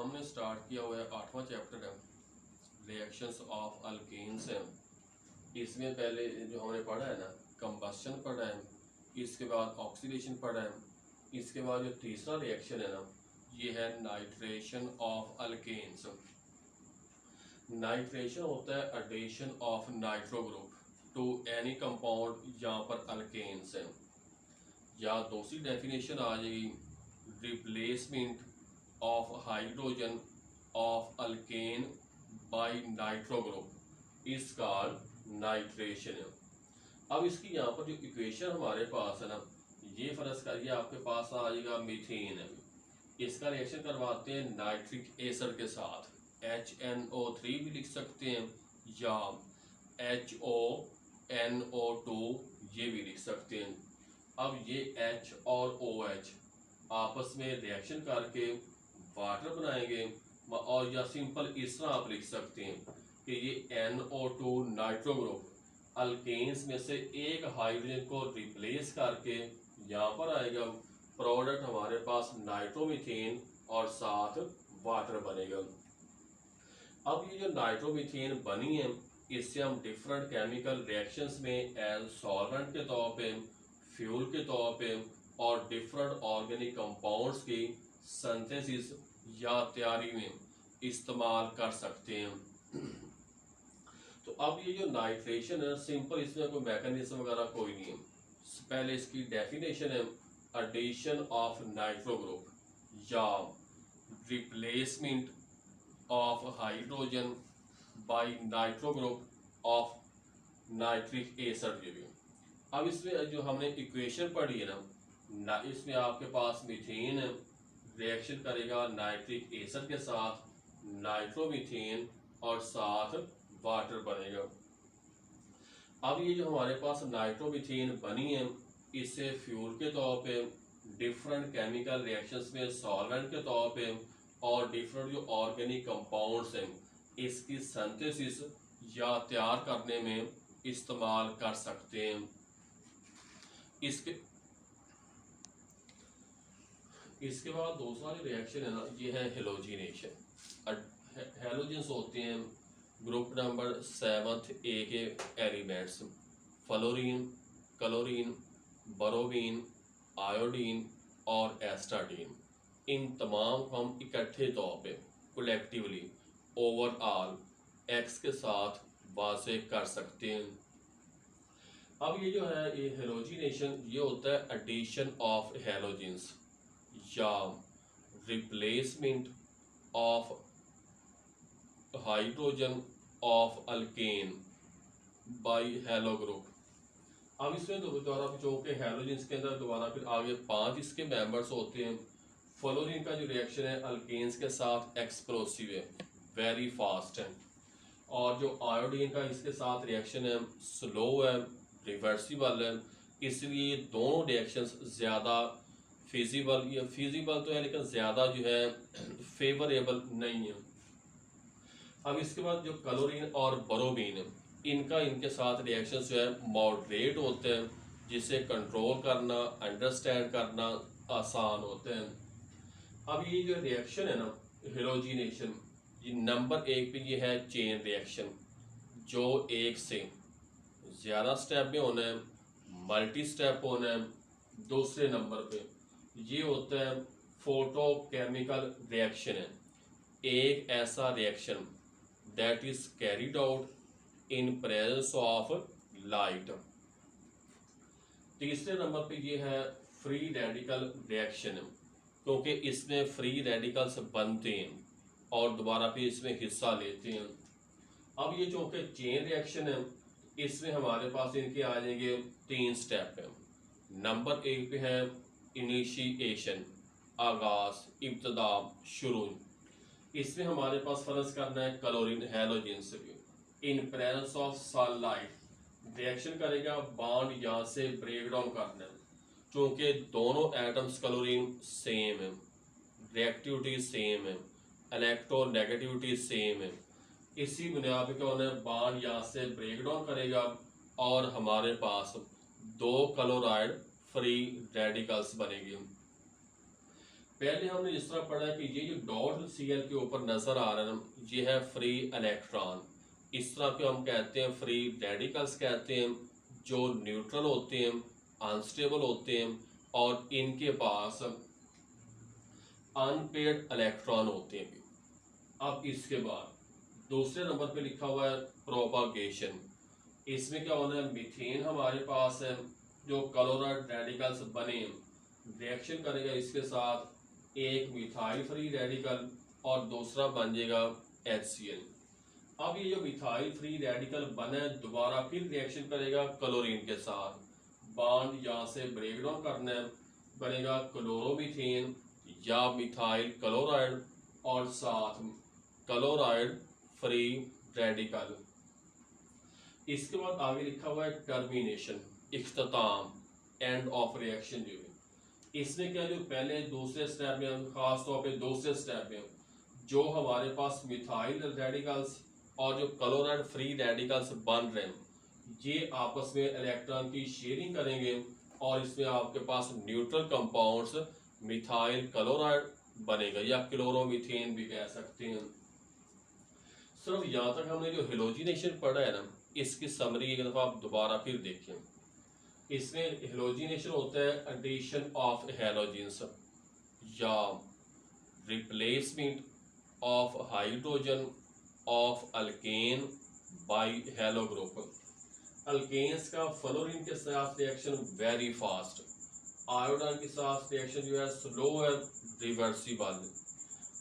हमने स्टार्ट किया हुआ है 8वां चैप्टर है, रिएक्शंस ऑफ अल्केन्स है। इसमें पहले जो हमने पढ़ा है ना, कंबस्शन पढ़ा है, इसके बाद ऑक्सीडेशन पढ़ा है, इसके बाद जो तीसरा रिएक्शन है ना, ये है नाइट्रेशन ऑफ अल्केन्स। नाइट्रेशन होता है addition of nitro group to any compound जहाँ पर अल्केन्स है, या दूसरी डेफिनेशन आ जाएगी replacement of hydrogen of alkane by nitro group is called nitration. अब इसकी यहाँ पर जो इक्वेशन हमारे पास है ना, ये फर्ज करिए आपके पास आ जाएगा मीथेन है, इसका रिएक्शन करवाते हैं नाइट्रिक एसिड के साथ, HNO3 भी लिख सकते हैं या HONO2 ये भी लिख सकते हैं। अब ये H और OH आपस में रिएक्शन करके वाटर बनाएंगे, और या सिंपल इस तरह आप लिख सकते हैं कि ये NO2 नाइट्रो ग्रुप अल्केन्स में से एक हाइड्रोजन को रिप्लेस करके यहाँ पर आएगा, प्रोडक्ट हमारे पास नाइट्रोमीथेन और साथ वाटर बनेगा। अब ये जो नाइट्रोमीथेन बनी है, इससे हम डिफरेंट केमिकल रिएक्शंस में एज सॉल्वेंट के तौर पे, फ्यूल के तौर पे और डिफरेंट ऑर्गेनिक कंपाउंड्स की सिंथेसिस या तैयारी में इस्तेमाल कर सकते हैं। तो अब ये जो नाइट्रेशन है, सिंपल इसमें कोई मैकेनिज्म वगैरह कोई नहीं है। पहले इसकी डेफिनेशन है एडिशन ऑफ नाइट्रो ग्रुप या replacement of hydrogen bye nitro group of nitric acid. अब इसमें जो हमने इक्वेशन पढ़ी है ना, इसमें आपके पास मीथेन रिएक्शन करेगा नाइट्रिक एसिड के साथ, नाइट्रोमीथेन और साथ वाटर बनेगा। अब ये जो हमारे पास नाइट्रोमीथेन बनी है, इसे फ्यूल के तौर पे, डिफरेंट केमिकल रिएक्शंस में सॉल्वेंट के तौर पे और डिफरेंट जो ऑर्गेनिक कंपाउंड्स हैं इसकी सिंथेसिस या तैयार करने में इस्तेमाल कर सकते हैं। इसके बाद दूसरा जो रिएक्शन है ना, ये है हेलोजिनेशन। हेलोजेंस होते हैं ग्रुप नंबर 7 ए के एलिमेंट्स, फ्लोरीन, क्लोरीन, बोरोमीन, आयोडीन और एस्टाडीन। इन तमाम को हम इकट्ठे तौर पे कलेक्टिवली ओवरऑल एक्स के साथ वाज़े कर सकते हैं। अब ये जो है ये हेलोजिनेशन, ये होता है एडिशन ऑफ हेलोजेंस या replacement of hydrogen of alkane by halo group. अब इसमें दोबारा चूँकि हेलोजेंस के अंदर दोबारा फिर आगे 5 इसके मेंबर्स होते हैं। फ्लोरीन का जो रिएक्शन है अल्केन्स के साथ एक्सप्लोसिव है, वेरी फास्ट है, और जो आयोडीन का इसके साथ रिएक्शन है स्लो है, रिवर्सिबल है, इसलिए दोनों रिएक्शंस ज़्यादा फिजिबल तो है लेकिन ज़्यादा जो है फेवरेबल नहीं है। अब इसके बाद जो क्लोरीन और बोरोमीन है, इनके साथ रिएक्शन जो है मॉडरेट होते हैं, जिसे कंट्रोल करना, अंडरस्टैंड करना आसान होते हैं। अब ये जो रिएक्शन है ना हेलोजिनेशन, ये नंबर 1 पे ये है चेन रिएक्शन, जो एक से ज़्यादा स्टेप में होना है, मल्टी स्टेप होना है। दूसरे नंबर पे ये होता है फोटोकेमिकल रिएक्शन है, एक ऐसा reaction that is carried out in presence of light. तीसरे नंबर पे ये है फ्री रेडिकल रिएक्शन, क्योंकि इसमें फ्री रेडिकल्स बनते हैं और दोबारा पे इसमें हिस्सा लेते हैं। अब ये जो कि चेन रिएक्शन है, इसमें हमारे पास इनके आ जाएंगे 3 स्टेप है। नंबर 1 पे है इनिशिएशन, आगाज, इब्तदा, शुरू। इसमें हमारे पास फर्ज करना है chlorine halogens in presence of sunlight reaction करेगा, बॉन्ड यहाँ से ब्रेक डाउन करना है, क्योंकि दोनों एटम्स क्लोरीन सेम है, रिएक्टिविटी सेम है, इलेक्ट्रोनेगेटिविटी सेम है। इसी बुनियाद पर उन्हें बॉन्ड यहाँ से ब्रेक डाउन करेगा और हमारे पास 2 क्लोराइड फ्री रेडिकल्स बनेगी। पहले हमने जिस तरह पढ़ा कि ये जो डॉट Cl के ऊपर नजर आ रहा है ना, ये है फ्री इलेक्ट्रॉन। इस तरह के हम कहते हैं फ्री रेडिकल्स कहते हैं, जो न्यूट्रल होते हैं, अनस्टेबल होते हैं और इनके पास अनपेयर्ड इलेक्ट्रॉन होते हैं। अब इसके बाद दूसरे नंबर पे लिखा हुआ है प्रोपागेशन। इसमें क्या होना है, मीथेन हमारे पास है, जो क्लोराइड रेडिकल्स बने रिएक्शन करेगा इसके साथ एक मिथाइल फ्री रेडिकल और दूसरा बन जाएगा HCl। अब ये जो मिथाइल फ्री रेडिकल बना है दोबारा फिर रिएक्शन करेगा क्लोरीन के साथ, बॉन्ड यहाँ से ब्रेक डाउन करना है, बनेगा क्लोरोमीथेन या मिथाइल क्लोराइड और साथ क्लोराइड फ्री रेडिकल। इसके बाद आगे लिखा हुआ है टर्मिनेशन, इख्तिताम, एंड ऑफ रिएक्शन। जो है इसमें क्या, जो पहले दूसरे स्टेप में, खास तौर पे दूसरे स्टेप में जो हमारे पास मिथाइल रेडिकल्स और जो क्लोराइड फ्री रेडिकल्स बन रहे हैं, ये आपस में इलेक्ट्रॉन की शेयरिंग करेंगे और इसमें आपके पास न्यूट्रल कंपाउंड्स मिथाइल क्लोराइड बनेगा या क्लोरोमीथेन भी कह सकते हैं। सिर्फ यहाँ तक हमने जो हेलोजिनेशन पढ़ा है ना, इसकी समरी एक दफ़ा आप दोबारा फिर देखें। इसमें हेलोजिनेशन होता है एडिशन ऑफ हेलोजेंस या replacement of hydrogen of alkane by halo group. Alkanes का फ्लोरीन के साथ रिएक्शन वेरी फास्ट, आयोडीन के साथ रिएक्शन जो है स्लो है, रिवर्सिबल,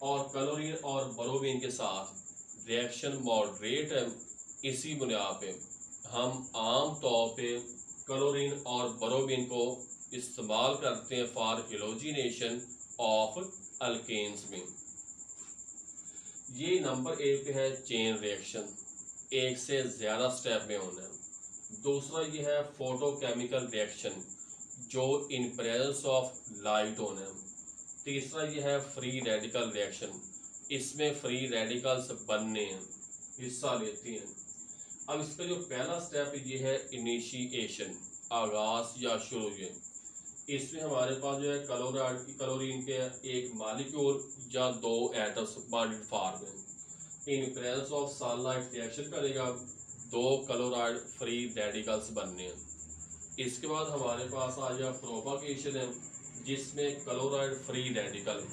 और क्लोरीन और ब्रोमीन के साथ रिएक्शन मॉडरेट है। इसी बुनियाद पे हम आम तौर पे क्लोरीन और ब्रोमीन को इस्तेमाल करते हैं फॉर हेलोजिनेशन ऑफ अल्केन्स में। ये नंबर 1 पे है चेन रिएक्शन, एक से ज़्यादा स्टेप में होना है। दूसरा ये है फोटोकेमिकल रिएक्शन, जो इन प्रेजेंस ऑफ लाइट होना है। तीसरा ये है फ्री रेडिकल रिएक्शन, इसमें फ्री रेडिकल्स बनने हैं, हिस्सा लेते हैं। अब इसका जो पहला स्टेप ये है इनिशिएशन, आगाज या शुरू। इसमें हमारे पास जो है क्लोरीन के एक मालिक्यूल या 2 एटम्स बॉन्डेड फॉर्म में in presence of sunlight reaction करेगा, 2 क्लोराइड फ्री रेडिकल्स बनने हैं। इसके बाद हमारे पास आ जाए प्रोपागेशन है, जिसमें क्लोराइड फ्री रेडिकल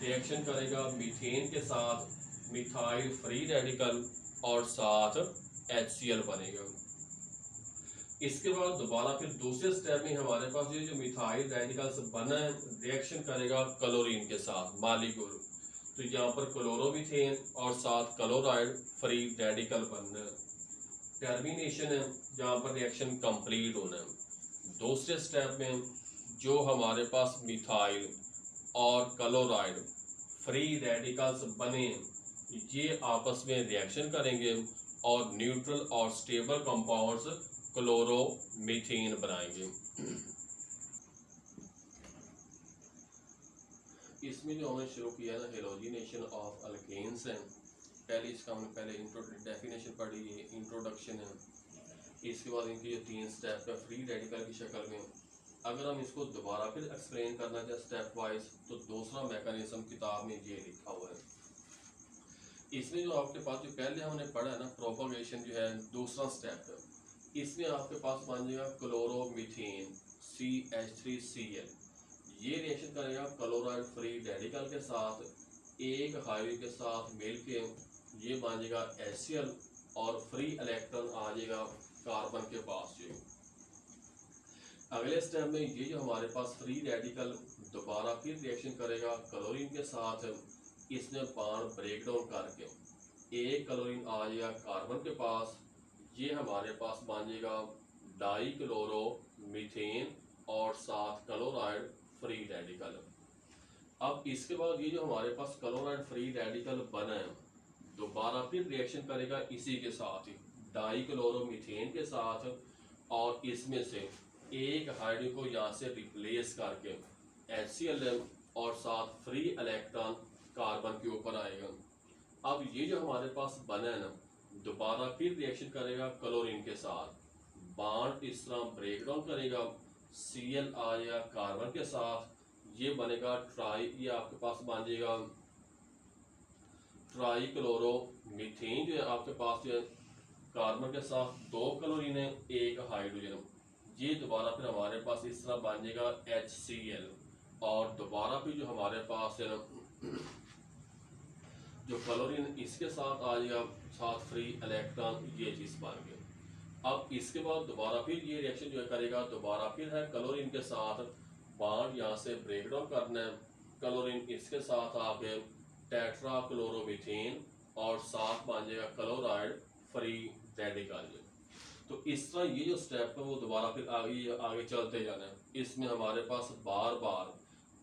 रिएक्शन करेगा मीथेन के साथ मिथाइल फ्री रेडिकल और साथ HCl बनेगा। इसके बाद दोबारा फिर दूसरे स्टेप में हमारे पास ये जो मिथाइल रेडिकल्स बना है रिएक्शन करेगा क्लोरीन के साथ मालिक्यूल, तो यहाँ पर क्लोरोमीथेन और साथ क्लोराइड फ्री रेडिकल बनना है। टर्मिनेशन है, जहाँ पर रिएक्शन कंप्लीट होना है। दूसरे स्टेप में जो हमारे पास मिथाइल और क्लोराइड फ्री रेडिकल्स बने ये आपस में रिएक्शन करेंगे और न्यूट्रल और स्टेबल कंपाउंड्स क्लोरोमीथेन बनाएंगे। इसमें जो हमने शुरू किया ना हेलोजिनेशन ऑफ अल्केन्स है, पहले इसका हमने पहले डेफिनेशन पढ़ी है, इंट्रोडक्शन है। इसके बाद इनकी जो 3 स्टेप है फ्री रेडिकल की शक्ल में, अगर हम इसको दोबारा फिर एक्सप्लेन करना चाहें स्टेप वाइज, तो दूसरा मैकेनिज्म किताब में ये लिखा हुआ है। इसमें जो आपके पास जो पहले हमने पढ़ा है ना प्रोपगेशन जो है दूसरा स्टेप है, इसमें आपके पास बन जाएगा क्लोरोमीथेन CH3Cl। ये रिएक्शन करेगा क्लोराइड फ्री रेडिकल के साथ, एक हाइड्रोजन के साथ मिलके ये बन जाएगा HCl और फ्री इलेक्ट्रॉन आ जाएगा कार्बन के पास। जो अगले स्टेप में ये जो हमारे पास फ्री रेडिकल दोबारा फिर रिएक्शन करेगा क्लोरीन के साथ, इसमें बॉन्ड ब्रेक डाउन करके एक क्लोरीन आ जाएगा कार्बन के पास, ये हमारे पास बन जाएगा डाइक्लोरोमीथेन और साथ क्लोराइड फ्री रेडिकल। अब इसके बाद ये जो हमारे पास क्लोराइड फ्री रेडिकल बना है दोबारा फिर रिएक्शन करेगा इसी के साथ ही डाइक्लोरोमीथेन के साथ, और इसमें से एक हाइड्रोजन को यहाँ से रिप्लेस करके HCl और साथ फ्री इलेक्ट्रॉन कार्बन के ऊपर आएगा। अब ये जो हमारे पास बना है ना दोबारा फिर रिएक्शन करेगा क्लोरीन के साथ, बॉन्ड इस तरह ब्रेक डाउन करेगा, Cl आएगा कार्बन के साथ, ये बनेगा ये आपके पास बन जाएगा ट्राई क्लोरो मीथेन, जो है आपके पास जो है कार्बन के साथ 2 क्लोरीन है, 1 हाइड्रोजन। ये दोबारा फिर हमारे पास इस तरह बन जाएगा HCl, और दोबारा फिर जो हमारे पास है ना जो क्लोरीन इसके साथ आ जाएगा, साथ फ्री इलेक्ट्रॉन, ये चीज़ बन गई। अब इसके बाद दोबारा फिर ये रिएक्शन जो है करेगा, दोबारा फिर है क्लोरीन के साथ बॉन्ड यहाँ से ब्रेक डाउन करना है। क्लोरीन इसके साथ आके टेट्रा क्लोरोमीथेन, और साथ बन जाएगा क्लोराइड फ्री रेडिकल। तो इस तरह ये जो स्टेप है वो दोबारा फिर आगे आगे चलते जाना है। इसमें हमारे पास बार बार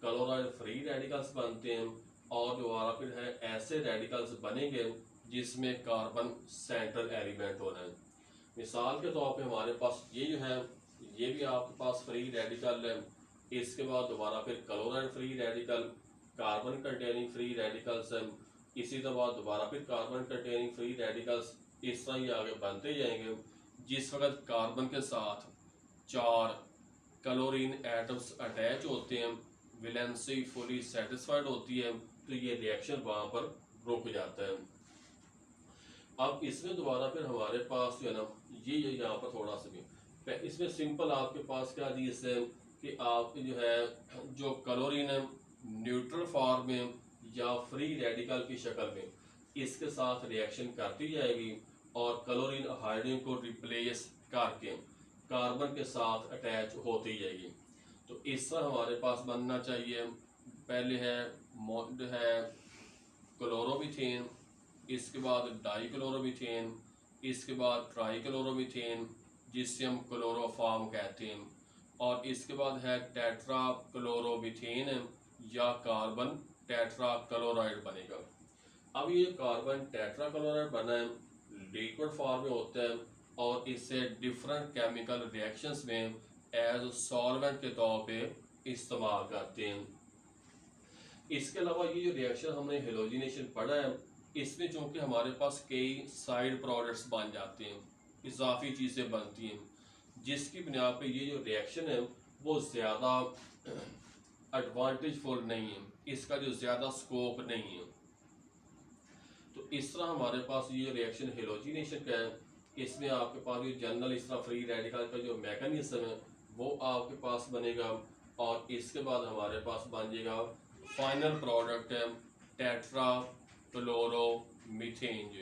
क्लोराइड फ्री रेडिकल्स बनते हैं, और दोबारा फिर है ऐसे रेडिकल्स बनेंगे जिसमें कार्बन सेंट्रल एलिमेंट होना है। मिसाल के तौर पे हमारे पास ये जो है, ये भी आपके पास फ्री रेडिकल है। इसके बाद दोबारा फिर chloride free radical, carbon containing free radicals है। इसी तरह दोबारा फिर कार्बन कंटेनिंग फ्री रेडिकल्स, इस तरह ही आगे बनते जाएंगे। जिस वक्त कार्बन के साथ 4 क्लोरीन एटम्स अटैच होते हैं, वैलेंसी फुली सेटिस्फाइड होती है, तो ये रिएक्शन वहाँ पर रुक जाता है। अब इसमें दोबारा फिर हमारे पास जो है ना, ये यहाँ पर थोड़ा सा भी इसमें सिंपल आपके पास क्या चीज़ है कि आप जो है जो क्लोरीन है न्यूट्रल फॉर्म में या फ्री रेडिकल की शक्ल में इसके साथ रिएक्शन करती जाएगी, और क्लोरीन हाइड्रोजन को रिप्लेस करके कार्बन के साथ अटैच होती जाएगी। तो इस तरह हमारे पास बनना चाहिए। पहले है क्लोरोमीथेन, इसके बाद डाइक्लोरोमीथेन, इसके बाद ट्राइक्लोरोमीथेन जिससे हम क्लोरोफॉर्म कहते हैं, और इसके बाद है टेट्रा क्लोरोमीथेन या कार्बन टेट्रा क्लोराइड बनेगा। अब ये कार्बन टेट्रा क्लोराइड बना है, लिक्विड फॉर्म में होता है, और इससे डिफरेंट केमिकल रिएक्शंस में एज सॉल्वेंट के तौर पे इस्तेमाल करते हैं। इसके अलावा ये जो रिएक्शन हमने हेलोजिनेशन पढ़ा है, इसमें चूंकि हमारे पास कई साइड प्रोडक्ट्स बन जाते हैं, इजाफी चीज़ें बनती हैं, जिसकी बुनियाद पे ये जो रिएक्शन है वो ज़्यादा एडवांटेजफुल नहीं है, इसका जो ज़्यादा स्कोप नहीं है। तो इस तरह हमारे पास ये रिएक्शन हेलोजिनेशन का है, इसमें आपके पास ये जनरल इस तरह फ्री रेडिकल का जो मैकेनिज्म है वो आपके पास बनेगा, और इसके बाद हमारे पास बन जाएगा फाइनल प्रोडक्ट है टेट्रा क्लोरोमीथेन जो